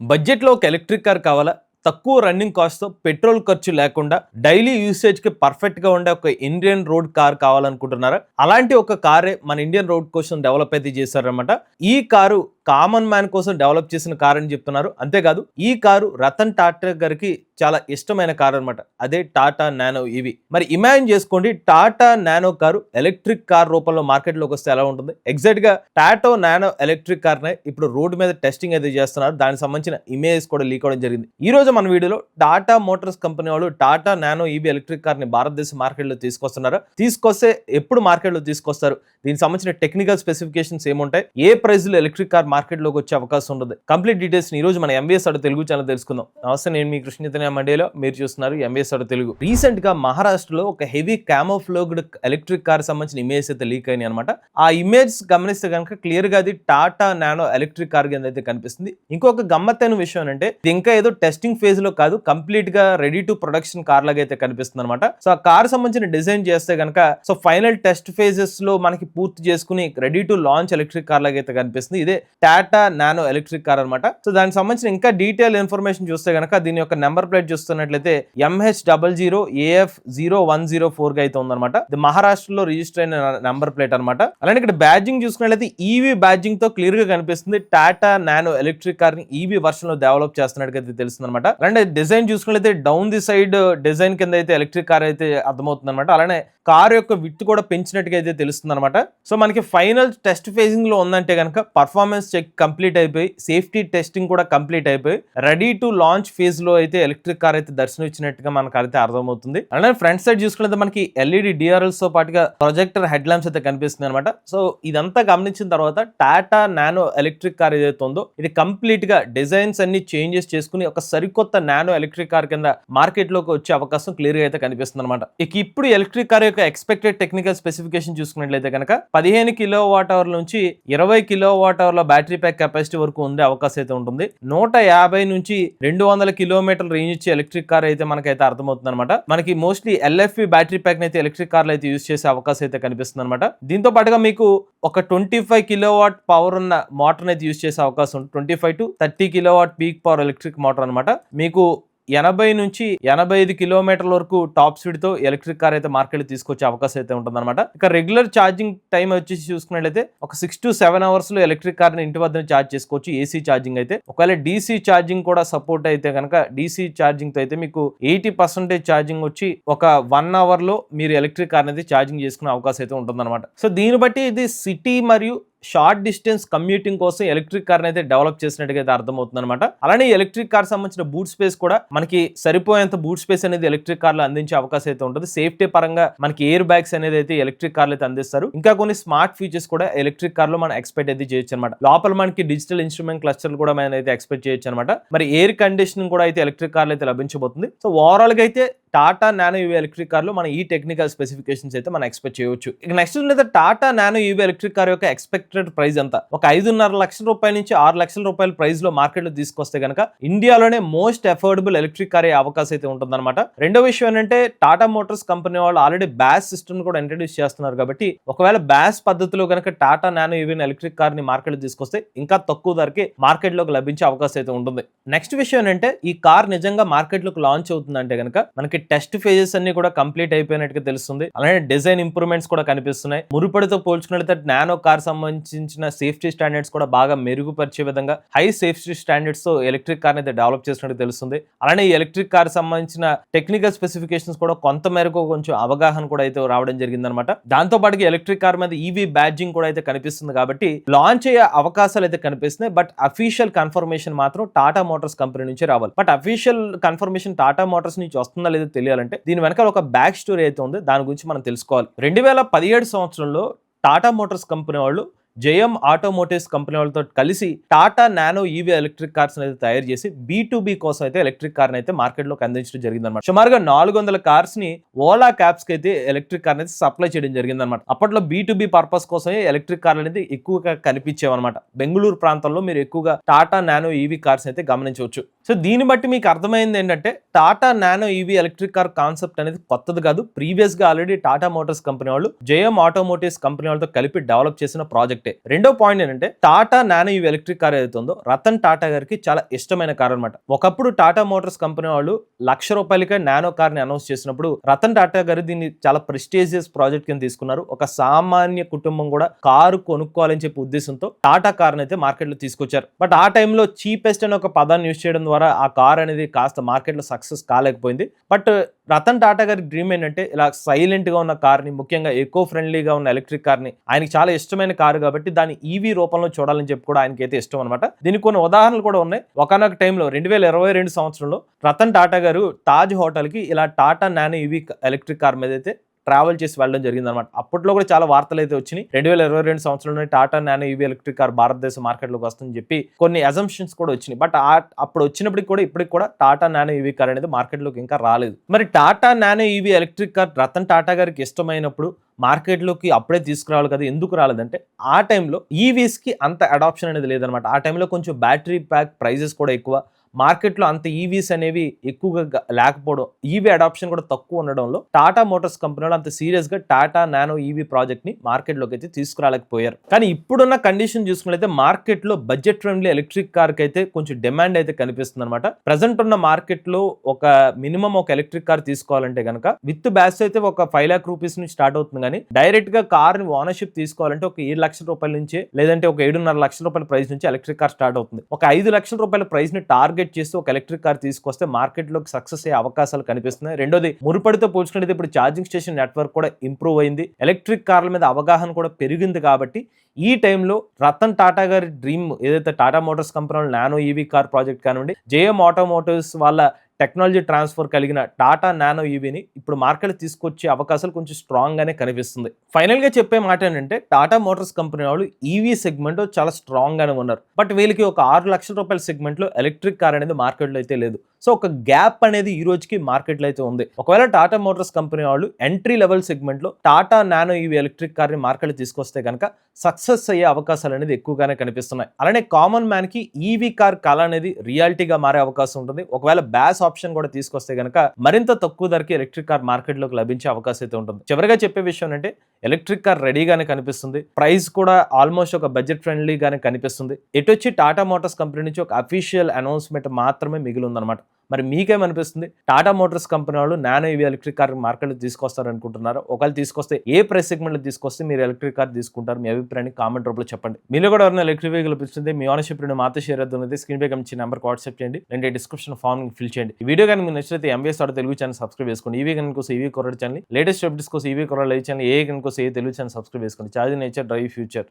బడ్జెట్లో ఒక electric car కావాలా? తక్కువ రన్నింగ్ కాస్ట్‌తో పెట్రోల్ ఖర్చు లేకుండా డైలీ యూసేజ్‌కి పర్ఫెక్ట్‌గా ఉండే ఒక ఇండియన్ రోడ్ కార్ కావాలనుకుంటున్నారా? అలాంటి ఒక కారే మన ఇండియన్ రోడ్ కోసం డెవలప్ అయితే చేశారన్నమాట. ఈ కారు కామన్ మ్యాన్ కోసం డెవలప్ చేసిన కార్ అని చెప్తున్నారు. అంతేకాదు ఈ కారు రతన్ టాటా గారికి చాలా ఇష్టమైన కార్ అన్నమాట. అదే టాటా నానో ఈవీ. మరి ఇమాజిన్ చేసుకోండి, Tata nano car electric car రూపంలో మార్కెట్‌లోకి వస్తే ఎలా ఉంటుంది? ఎగ్జాక్ట్‌గా టాటా నానో ఎలక్ట్రిక్ కార్‌నే ఇప్పుడు రోడ్ మీద టెస్టింగ్ అయితే చేస్తున్నారు. దానికి సంబంధించిన ఇమేజెస్ కూడా లీక్ అవ్వడం జరిగింది. ఈ రోజు మన వీడియోలో టాటా మోటార్స్ కంపెనీ వాళ్ళు Tata Nano EV electric car ని భారతదేశ మార్కెట్లో తీసుకొస్తున్నారు. తీసుకొస్తే ఎప్పుడు మార్కెట్లో తీసుకొస్తారు? దీనికి సంబంధించిన టెక్నికల్ స్పెసిఫికేషన్స్ ఏముంటాయి? ఏ ప్రైస్ లో ఎలక్ట్రిక్ కార్ మార్కెట్లోకి వచ్చే అవకాశం ఉంటుంది? కంప్లీట్ డీటెయిల్స్ ఈ రోజు మన ఎంవీఎస్ ఆటో తెలుగు ఛానల్ తెలుసుకుందాం. నమస్తే, నేను మీ కృష్ణ చైతన్య మండేలో, మీరు చూస్తున్నారు ఎంవీఎస్ ఆటో తెలుగు. రీసెంట్ గా మహారాష్ట్రలో ఒక హెవీ క్యామోఫ్లోగ్డ్ ఎలక్ట్రిక్ కార్ సంబంధించిన ఇమేజ్ అయితే లీక్ అయినాయి అనమాట. ఆ ఇమేజ్ గమనిస్తే కనుక క్లియర్ గా అది టాటా నానో ఎలక్ట్రిక్ కార్ కింద అయితే కనిపిస్తుంది. ఇంకొక గమ్మత్తైన విషయం అంటే ఇది ఇంకా ఏదో టెస్టింగ్ ఫేజ్ లో కాదు, కంప్లీట్ గా రెడీ టు ప్రొడక్షన్ కార్ లాగా అయితే కనిపిస్తుంది అనమాట. సో ఆ కార్ సంబంధించిన డిజైన్ చేస్తే కనుక సో ఫైనల్ టెస్ట్ ఫేజెస్ లో మనకి పూర్తి చేసుకుని ready to launch electric car లాగా అయితే కనిపిస్తుంది. ఇదే టాటా నానో ఎలక్ట్రిక్ కార్ అనమాట. సో దానికి సంబంధించిన ఇంకా డీటెయిల్ ఇన్ఫర్మేషన్ చూస్తే కనుక దీని యొక్క నెంబర్ ప్లేట్ చూస్తున్నట్లయితే MH000104 గా అయితే ఉందన్నమాట. ఇది మహారాష్ట్రలో రిజిస్టర్ అయిన నెంబర్ ప్లేట్ అనమాట. అలానే ఇక్కడ బ్యాడ్జింగ్ చూసుకున్నట్లయితే ఈవీ బ్యాడ్జింగ్ తో క్లియర్ గా కనిపిస్తుంది. టాటా నానో ఎలక్ట్రిక్ కార్ ని ఈవీ వర్షన్ లో డెవలప్ చేస్తున్నట్టు తెలుస్తుంది అనమాట. అలాంటి డిజైన్ చూసుకున్నట్లయితే డౌన్ ది సైడ్ డిజైన్ కింద అయితే ఎలక్ట్రిక్ కార్ అయితే అర్థమవుతుంది అనమాట. అలానే కార్ యొక్క విడ్త్ కూడా పెంచినట్టుగా అయితే తెలుస్తుంది అనమాట. సో మనకి ఫైనల్ టెస్ట్ ఫేజింగ్ లో ఉందంటే కనుక పర్ఫార్మెన్స్ చెక్ కంప్లీట్ అయిపోయి, సేఫ్టీ టెస్టింగ్ కూడా కంప్లీట్ అయిపోయి, రెడీ టు లాంచ్ ఫేజ్ లో అయితే ఎలక్ట్రిక్ కార్ అయితే దర్శనం ఇచ్చినట్టుగా మనకు అయితే అర్థమవుతుంది. అలానే ఫ్రంట్ సైడ్ చూసుకుంటే మనకి ఎల్ఈడి డిఆర్ఎల్స్ తో పాటుగా ప్రొజెక్టర్ హెడ్ ల్యాంప్స్ అయితే కనిపిస్తుంది అనమాట. సో ఇదంతా గమనించిన తర్వాత టాటా నానో ఎలక్ట్రిక్ కార్ ఏదైతే ఉందో ఇది కంప్లీట్ గా డిజైన్స్ అన్ని చేంజెస్ చేసుకుని ఒక సరికొత్త నానో ఎలక్ట్రిక్ కార్ కింద మార్కెట్ లోకి వచ్చే అవకాశం క్లియర్ గా అయితే కనిపిస్తుంది అనమాట. ఇక ఇప్పుడు ఎలక్ట్రిక్ కార్ యొక్క ఎక్స్పెక్టెడ్ టెక్నికల్ స్పెసిఫికేషన్ చూసుకున్నట్లయితే కనుక 15 కిలోవాట్ అవర్ నుంచి 20 కిలోవాట్ అవర్ల బ్యాటరీ ప్యాక్ కెపాసిటీ వరకు ఉండే అవకాశం అయితే ఉంటుంది. 150 నుంచి 200 కిలోమీటర్ల రేంజ్ ఇచ్చే ఎలక్ట్రిక్ కార్ అయితే మనకైతే అర్థమవుతుంది అనమాట. మనకి మోస్ట్లీ ఎల్ఎఫ్ఈ బ్యాటరీ ప్యాక్ అయితే ఎలక్ట్రిక్ కార్లు అయితే యూజ్ చేసే అవకాశం అయితే కనిపిస్తుంది అనమాట. దీంతో పాటుగా మీకు ఒక 25 కిలోవాట్ పవర్ ఉన్న మోటార్ అయితే యూజ్ చేసే అవకాశం ఉంటుంది. 25 to 30 kilowatt peak power electric motor అనమాట. మీకు 80 నుంచి 85 కిలోమీటర్ల వరకు టాప్ స్పీడ్ తో ఎలక్ట్రిక్ కార్ అయితే మార్కెట్ తీసుకొచ్చే అవకాశం అయితే ఉంటుంది అనమాట. ఇక రెగ్యులర్ ఛార్జింగ్ టైం వచ్చేసి చూసుకున్నట్లయితే ఒక 6 to 7 అవర్స్ లో ఎలక్ట్రిక్ కార్ ని ఇంటి వద్ద ఛార్జ్ చేసుకోవచ్చు. ఏసీ ఛార్జింగ్ అయితే ఒకవేళ డీసీ ఛార్జింగ్ కూడా సపోర్ట్ అయితే కనుక డీసీ ఛార్జింగ్ తో అయితే మీకు 80% ఛార్జింగ్ వచ్చి ఒక 1 అవర్ లో మీరు ఎలక్ట్రిక్ కార్ అనేది ఛార్జింగ్ చేసుకునే అవకాశం అయితే ఉంటుంది అనమాట. సో దీన్ని బట్టి ఇది సిటీ మరియు షార్ట్ డిస్టెన్స్ కమ్యూటింగ్ కోసం ఎలక్ట్రిక్ కార్ అయితే డెవలప్ చేసినట్టుగా అయితే అర్థమవుతుంది అనమాట. అలానే ఎలక్ట్రిక్ కార్ సంబంధించిన బూట్ స్పేస్ కూడా మనకి సరిపోయేంత బూట్ స్పేస్ అనేది ఎలక్ట్రిక్ కార్ లో అందించే అవకాశం అయితే ఉంటుంది. సేఫ్టీ పరంగా మనకి ఎయిర్ బ్యాగ్స్ అనేది అయితే ఎలక్ట్రిక్ కార్లు అయితే అందిస్తారు. ఇంకా కొన్ని స్మార్ట్ ఫీచర్స్ కూడా ఎలక్ట్రిక్ కార్ లో మనం ఎక్స్పెక్ట్ అయితే చేయొచ్చు అనమాట. లోపల మనకి డిజిటల్ ఇన్స్ట్రుమెంట్ క్లస్టర్ కూడా మనం అయితే ఎక్స్పెక్ట్ చేయొచ్చు అనమాట. మరి ఎయిర్ కండిషనింగ్ కూడా అయితే ఎలక్ట్రిక్ కార్లు అయితే లభించబోతుంది. సో ఓవరాల్ గా అయితే Tata Nano EV electric car లో మన ఈ టెక్నికల్ స్పెసిఫికేషన్స్ అయితే మనం ఎక్స్పెక్ట్ చేయవచ్చు. ఇక నెక్స్ట్ అయితే Tata Nano EV electric car యొక్క ఎక్స్పెక్టెడ్ ప్రైస్ ఎంత? ఒక 5.5 లక్షల రూపాయల నుంచి 6 లక్షల రూపాయల ప్రైస్ లో మార్కెట్ లో తీసుకొస్తే కనుక ఇండియాలోనే మోస్ట్ అఫోర్డబుల్ ఎలక్ట్రిక్ కార్ అయ్యే అవకాశం అయితే ఉంటుంది అనమాట. రెండో విషయం ఏంటంటే టాటా మోటార్స్ కంపెనీ వాళ్ళు ఆల్రెడీ బ్యాస్ సిస్టమ్ కూడా ఇంట్రడ్యూస్ చేస్తున్నారు కాబట్టి ఒకవేళ బ్యాస్ పద్ధతిలో కనుక Tata Nano EV electric car ని మార్కెట్ లో తీసుకొస్తే ఇంకా తక్కువ ధరకి మార్కెట్ లోకి లభించే అవకాశం అయితే ఉంటుంది. నెక్స్ట్ విషయం ఏంటంటే ఈ కార్ నిజంగా మార్కెట్ లోకి లాంచ్ అవుతుందంటే కనుక మనకి టెస్ట్ ఫేజెస్ అన్ని కూడా కంప్లీట్ అయిపోయినట్టుగా తెలుస్తుంది. అలానే డిజైన్ ఇంప్రూవ్మెంట్స్ కూడా కనిపిస్తున్నాయి. మురుపడితో పోల్చుకున్నట్లయితే నానో కార్ సంబంధించిన సేఫ్టీ స్టాండర్డ్స్ కూడా బాగా మెరుగుపరిచే విధంగా హై సేఫ్టీ స్టాండర్డ్స్ తో ఎలక్ట్రిక్ కార్ అయితే డెవలప్ చేసినట్టు తెలుస్తుంది. అలానే ఈ ఎలక్ట్రిక్ కార్ సంబంధించిన టెక్నికల్ స్పెసిఫికేషన్స్ కూడా కొంత మేరకు కొంచెం అవగాహన కూడా అయితే రావడం జరిగింది అనమాట. దాంతో పాటుగా ఎలక్ట్రిక్ కార్ మీద ఈవీ బ్యాడ్జింగ్ కూడా అయితే కనిపిస్తుంది కాబట్టి లాంచ్ అయ్యే అవకాశాలు అయితే కనిపిస్తున్నాయి. బట్ అఫీషియల్ కన్ఫర్మేషన్ మాత్రం టాటా మోటార్స్ కంపెనీ నుంచి రావాలి. But official confirmation Tata Motors నుంచి వస్తుందా లేదో తెలియాలంటే దీని వెనకాల ఒక బ్యాక్ స్టోరీ అయితే ఉంది. దాని గురించి మనం తెలుసుకోవాలి. 2017 సంవత్సరంలో టాటా మోటార్స్ కంపెనీ వాళ్ళు జయం ఆటోమోటివ్స్ కంపెనీ వాళ్ళతో కలిసి Tata Nano EV electric cars అయితే తయారు చేసి B2B కోసం అయితే ఎలక్ట్రిక్ కార్ అయితే మార్కెట్ లోకి అందించడం జరిగింది అనమాట. సుమారుగా 400 కార్స్ ని ఓలా క్యాబ్స్ కి అయితే ఎలక్ట్రిక్ కార్ అయితే సప్లై చేయడం జరిగింది అనమాట. అప్పట్లో B2B పర్పస్ కోసమే ఎలక్ట్రిక్ కార్లు అనేది ఎక్కువగా కనిపించేవన్నమాట. బెంగళూరు ప్రాంతంలో మీరు ఎక్కువగా టాటా నానో ఈవీ కార్స్ అయితే గమనించవచ్చు. సో దీన్ని బట్టి మీకు అర్థమైంది ఏంటంటే Tata Nano EV electric car concept అనేది కొత్తది కాదు. ప్రీవియస్ గా ఆల్రెడీ టాటా మోటార్స్ కంపెనీ వాళ్ళు జయం ఆటోమోటివ్స్ కంపెనీ వాళ్ళతో కలిపి డెవలప్ చేసిన ప్రాజెక్ట్. ప్రాజెక్టే. రెండో పాయింట్ ఏంటంటే Tata Nano EV electric car ఏదైతే ఉందో రతన్ టాటా గారికి చాలా ఇష్టమైన కార్ అనమాట. ఒకప్పుడు టాటా మోటార్స్ కంపెనీ వాళ్ళు ₹1,00,000 నానో కార్ ని అనౌన్స్ చేసినప్పుడు రతన్ టాటా గారు దీన్ని చాలా ప్రెస్టీజియస్ ప్రాజెక్ట్ కింద తీసుకున్నారు. ఒక సామాన్య కుటుంబం కూడా కారు కొనుక్కోవాలని చెప్పి ఉద్దేశంతో టాటా కార్ అయితే మార్కెట్ లో తీసుకొచ్చారు. బట్ ఆ టైంలో చీపెస్ట్ అనే ఒక పదాన్ని యూజ్ చేయడం ద్వారా ఆ కార్ అనేది కాస్త మార్కెట్ లో సక్సెస్ కాలేకపోయింది. బట్ రతన్ టాటా గారి డ్రీమ్ ఏంటంటే ఇలా సైలెంట్ గా ఉన్న కార్ ని, ముఖ్యంగా ఎకో ఫ్రెండ్లీగా ఉన్న ఎలక్ట్రిక్ కార్ ని, ఆయనకి చాలా ఇష్టమైన కారు కాబట్టి దాన్ని ఈవీ రూపంలో చూడాలని చెప్పి కూడా ఆయనకి అయితే ఇష్టం అనమాట. దీనికి కొన్ని ఉదాహరణలు కూడా ఉన్నాయి. ఒకనొక టైంలో 2022 సంవత్సరంలో రతన్ టాటా గారు తాజ్ హోటల్ కి ఇలా Tata Nano EV electric car మీద అయితే ట్రావెల్ చేసి వెళ్ళడం జరిగింది అనమాట. అప్పట్లో కూడా చాలా వార్తలు అయితే వచ్చినాయి. 2022 సంవత్సరంలో Tata Nano EV electric car భారతదేశ మార్కెట్లోకి వస్తుందని చెప్పి కొన్ని అజంప్షన్స్ కూడా వచ్చినాయి. బట్ అప్పుడు వచ్చినప్పటికి కూడా ఇప్పటికి కూడా టాటా నానో ఈవీ కార్ అనేది మార్కెట్లోకి ఇంకా రాలేదు. మరి Tata Nano EV electric car Ratan Tata గారికి ఇష్టమైనప్పుడు మార్కెట్లోకి అప్పుడే తీసుకురావాలి కదా, ఎందుకు రాలేదంటే ఆ టైంలో ఈవీస్కి అంత అడాప్షన్ అనేది లేదనమాట. ఆ టైంలో కొంచెం బ్యాటరీ ప్యాక్ ప్రైజెస్ కూడా ఎక్కువ, మార్కెట్లో అంత ఈవీస్ అనేవి ఎక్కువగా లేకపోవడం, ఈవీ అడాప్షన్ కూడా తక్కువ ఉండడంలో టాటా మోటార్స్ కంపెనీలో అంత సీరియస్ గా టాటా నానో ఈవీ ప్రాజెక్ట్ ని మార్కెట్ లోకి అయితే తీసుకురాలేకపోయారు. కానీ ఇప్పుడున్న కండిషన్ చూసుకున్నట్లయితే మార్కెట్ లో బడ్జెట్ ఫ్రెండ్లీ ఎలక్ట్రిక్ కార్ కి అయితే కొంచెం డిమాండ్ అయితే కనిపిస్తుంది అనమాట. ప్రెసెంట్ ఉన్న మార్కెట్ లో ఒక మినిమం ఒక ఎలక్ట్రిక్ కార్ తీసుకోవాలంటే కనుక విత్ బ్యాస్ అయితే ఒక 5 లాక్ రూపీస్ నుంచి స్టార్ట్ అవుతుంది. కానీ డైరెక్ట్ గా కార్ ని ఓనర్షిప్ తీసుకోవాలంటే ఒక 7 లక్షల రూపాయల నుంచి, లేదంటే ఒక 7.5 లక్షల రూపాయల ప్రైస్ నుంచి ఎలక్ట్రిక్ కార్ స్టార్ట్ అవుతుంది. ఒక 5 లక్షల రూపాయల ప్రైస్ ని టార్గెట్ చేస్తూ ఒక ఎలక్ట్రిక్ కార్ తీసుకొస్తే మార్కెట్ లోకి సక్సెస్ అయ్యే అవకాశాలు కనిపిస్తున్నాయి. రెండోది, మునుపటితో పోల్చుకుంటే ఇప్పుడు ఛార్జింగ్ స్టేషన్ నెట్వర్క్ కూడా ఇంప్రూవ్ అయింది, ఎలక్ట్రిక్ కార్ల మీద అవగాహన కూడా పెరిగింది. కాబట్టి ఈ టైంలో రతన్ టాటా గారి డ్రీమ్ ఏదైతే Tata Motors company nano EV car project కానివ్వండి, జేఎం ఆటోమోటివ్స్ వాళ్ళ టెక్నాలజీ ట్రాన్స్ఫర్ కలిగిన టాటా నానో ఈవీని ఇప్పుడు మార్కెట్ తీసుకొచ్చే అవకాశాలు కొంచెం స్ట్రాంగ్ గానే కనిపిస్తుంది. ఫైనల్ గా చెప్పే మాట ఏంటంటే టాటా మోటార్స్ కంపెనీ వాళ్ళు ఈవీ సెగ్మెంట్ చాలా స్ట్రాంగ్ గానే ఉన్నారు. బట్ వీళ్ళకి ఒక 6 లక్షల రూపాయల సెగ్మెంట్ లో ఎలక్ట్రిక్ కార్ అనేది మార్కెట్ లో అయితే లేదు. సో ఒక గ్యాప్ అనేది ఈ రోజుకి మార్కెట్ లో అయితే ఉంది. ఒకవేళ టాటా మోటార్స్ కంపెనీ వాళ్ళు ఎంట్రీ లెవెల్ సెగ్మెంట్ లో Tata Nano EV electric car ని మార్కెట్ తీసుకొస్తే కనుక సక్సెస్ అయ్యే అవకాశాలు అనేది ఎక్కువగానే కనిపిస్తున్నాయి. అలానే కామన్ మ్యాన్ కి ఈవీ కార్ కళ అనేది రియాలిటీగా మారే అవకాశం ఉంటుంది. ఒకవేళ బ్యాస్ ఆప్షన్ కూడా తీసుకొస్తే గనక మరింత తక్కువ ధరకి ఎలక్ట్రిక్ కార్ మార్కెట్ లోకి లభించే అవకాశం అయితే ఉంటుంది. చివరిగా చెప్పే విషయం అంటే ఎలక్ట్రిక్ కార్ రెడీగానే కనిపిస్తుంది, ప్రైస్ కూడా ఆల్మోస్ట్ ఒక బడ్జెట్ ఫ్రెండ్లీ గానే కనిపిస్తుంది. ఎటొచ్చి టాటా మోటార్స్ కంపెనీ నుంచి ఒక అఫీషియల్ అనౌన్స్మెంట్ మాత్రమే మిగిలి ఉందన్నమాట. మరి మీకేమనిపిస్తుంది? టాటా మోటార్స్ కంపెనీ వాళ్ళు నానో ఈవీ ఎలక్ట్రిక్ కార్ మార్కెట్లో తీసుకొస్తారు అనుకుంటున్నారు? ఒకవేళ తీసుకొస్తే ఏ ప్రైస్ సెగ్మెంట్ లో తీసుకొస్తే మీరు ఎలక్ట్రిక్ కార్ తీసుకుంటారు? మీ అభిప్రాయాన్ని కామెంట్ రూపంలో చెప్పండి. మీలో కూడా ఎవరైనా ఎలక్ట్రిక్ వెహికల్ పిలిచింది మీ ఓనర్షిప్ మాతో షేర్ అవుతుంది. స్క్రీన్ పై కనిపించే నెంబర్ వాట్సాప్ చేయండి, లేదంటే డిస్క్రిప్షన్ ఫామ్ ఫిల్ చేయండి. ఈ వీడియో కానీ మీకు నచ్చితే MBS auto Telugu channel subscribe చేసుకోండి. ఈవీ గన్ కోసం ఈవీ కొరడ్ ఛానల్, లేటెస్ట్ అప్డేట్స్ కోసం ఈవీ కొరడ్ లైవ్ ఛానల్, ఏ గన్ కోసం ఏ తెలుగు ఛానల్ సబ్స్క్రైబ్ చేసుకోండి. Charge nature drive future.